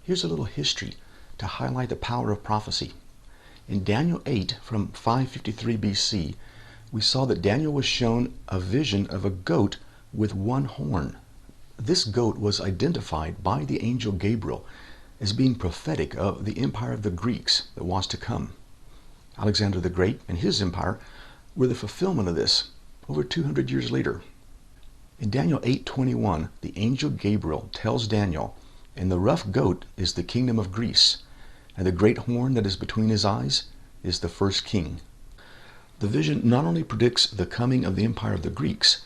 Here's a little history to highlight the power of prophecy. In Daniel 8 from 553 BC, we saw that Daniel was shown a vision of a goat with one horn. This goat was identified by the angel Gabriel as being prophetic of the empire of the Greeks that was to come. Alexander the Great and his empire were the fulfillment of this over 200 years later. In Daniel 8:21, the angel Gabriel tells Daniel, "And the rough goat is the kingdom of Greece, and the great horn that is between his eyes is the first king." The vision not only predicts the coming of the empire of the Greeks,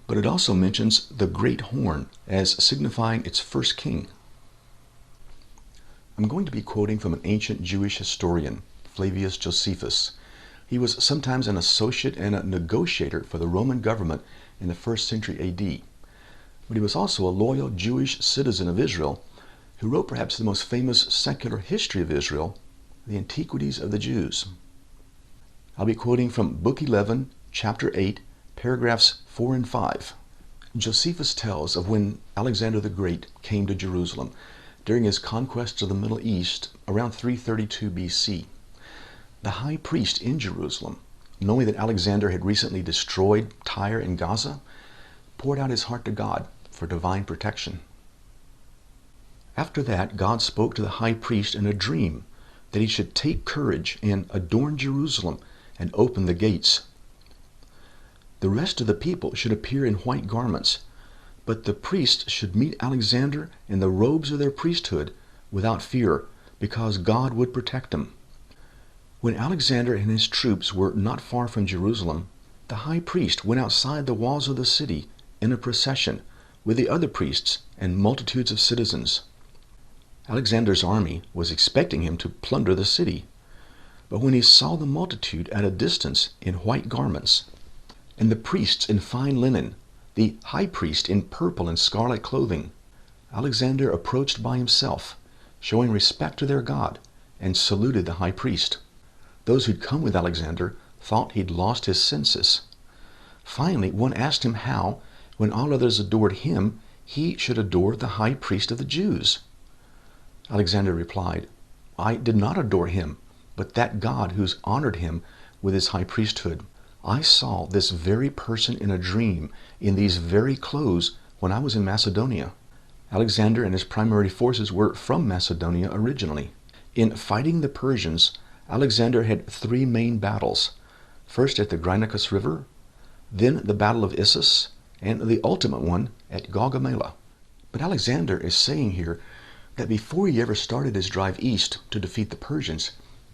but it also mentions the great horn as signifying its first king. I'm going to be quoting from an ancient Jewish historian, Flavius Josephus. He was sometimes an associate and a negotiator for the Roman government in the 1st century AD. But he was also a loyal Jewish citizen of Israel who wrote perhaps the most famous secular history of Israel, the Antiquities of the Jews. I'll be quoting from Book 11, Chapter 8, paragraphs 4 and 5. Josephus tells of when Alexander the Great came to Jerusalem during his conquest of the Middle East around 332 BC. The high priest in Jerusalem, knowing that Alexander had recently destroyed Tyre and Gaza, poured out his heart to God for divine protection. After that, God spoke to the high priest in a dream that he should take courage and adorn Jerusalem and open the gates. The rest of the people should appear in white garments, but the priests should meet Alexander in the robes of their priesthood without fear, because God would protect them. When Alexander and his troops were not far from Jerusalem, the high priest went outside the walls of the city in a procession with the other priests and multitudes of citizens. Alexander's army was expecting him to plunder the city, but when he saw the multitude at a distance in white garments, and the priests in fine linen, the high priest in purple and scarlet clothing, Alexander approached by himself, showing respect to their God, and saluted the high priest. Those who'd come with Alexander thought he'd lost his senses. Finally, one asked him how, when all others adored him, he should adore the high priest of the Jews. Alexander replied, "I did not adore him, but that God who's honored him with his high priesthood. I saw this very person in a dream in these very clothes when I was in Macedonia." Alexander and his primary forces were from Macedonia originally. In fighting the Persians, Alexander had 3 main battles, first at the Granicus River, then the Battle of Issus, and the ultimate one at Gaugamela. But Alexander is saying here that before he ever started his drive east to defeat the Persians,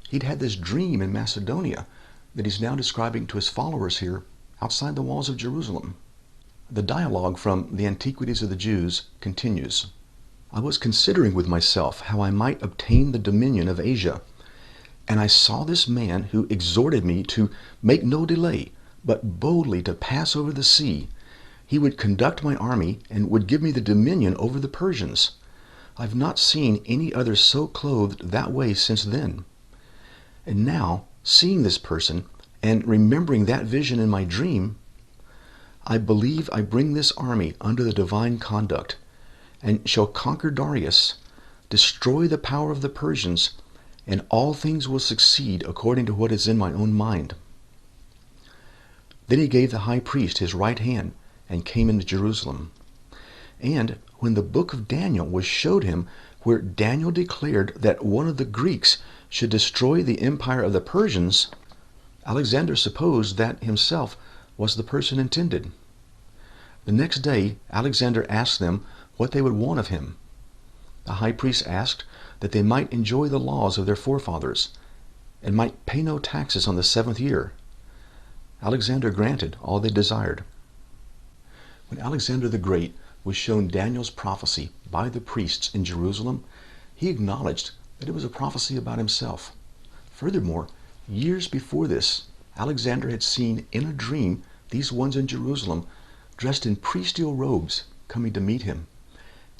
he'd had this dream in Macedonia that he's now describing to his followers here outside the walls of Jerusalem. The dialogue from the Antiquities of the Jews continues. "I was considering with myself how I might obtain the dominion of Asia, and I saw this man who exhorted me to make no delay, but boldly to pass over the sea. He would conduct my army and would give me the dominion over the Persians. I've not seen any other so clothed that way since then. And now, seeing this person and remembering that vision in my dream, I believe I bring this army under the divine conduct, and shall conquer Darius, destroy the power of the Persians, and all things will succeed according to what is in my own mind." Then he gave the high priest his right hand and came into Jerusalem. And when the book of Daniel was showed him, where Daniel declared that one of the Greeks should destroy the empire of the Persians, Alexander supposed that himself was the person intended. The next day, Alexander asked them what they would want of him. The high priest asked that they might enjoy the laws of their forefathers and might pay no taxes on the 7th year. Alexander granted all they desired. When Alexander the Great was shown Daniel's prophecy by the priests in Jerusalem, he acknowledged that it was a prophecy about himself. Furthermore, years before this, Alexander had seen in a dream these ones in Jerusalem dressed in priestly robes coming to meet him.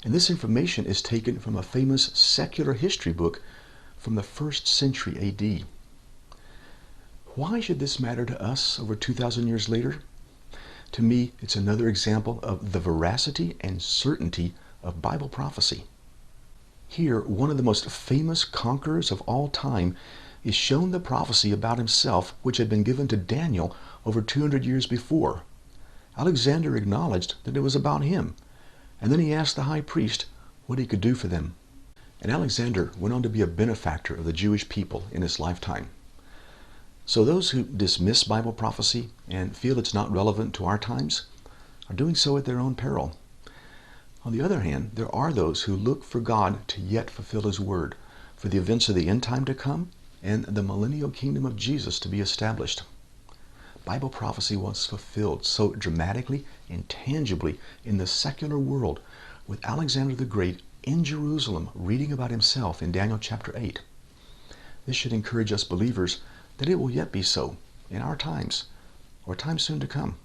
And this information is taken from a famous secular history book from the 1st century AD. Why should this matter to us over 2,000 years later? To me, it's another example of the veracity and certainty of Bible prophecy. Here, one of the most famous conquerors of all time is shown the prophecy about himself which had been given to Daniel over 200 years before. Alexander acknowledged that it was about him, and then he asked the high priest what he could do for them. And Alexander went on to be a benefactor of the Jewish people in his lifetime. So those who dismiss Bible prophecy and feel it's not relevant to our times are doing so at their own peril. On the other hand, there are those who look for God to yet fulfill His word, for the events of the end time to come, and the millennial kingdom of Jesus to be established. Bible prophecy was fulfilled so dramatically and tangibly in the secular world, with Alexander the Great in Jerusalem reading about himself in Daniel chapter 8. This should encourage us believers that it will yet be so in our times, or times soon to come.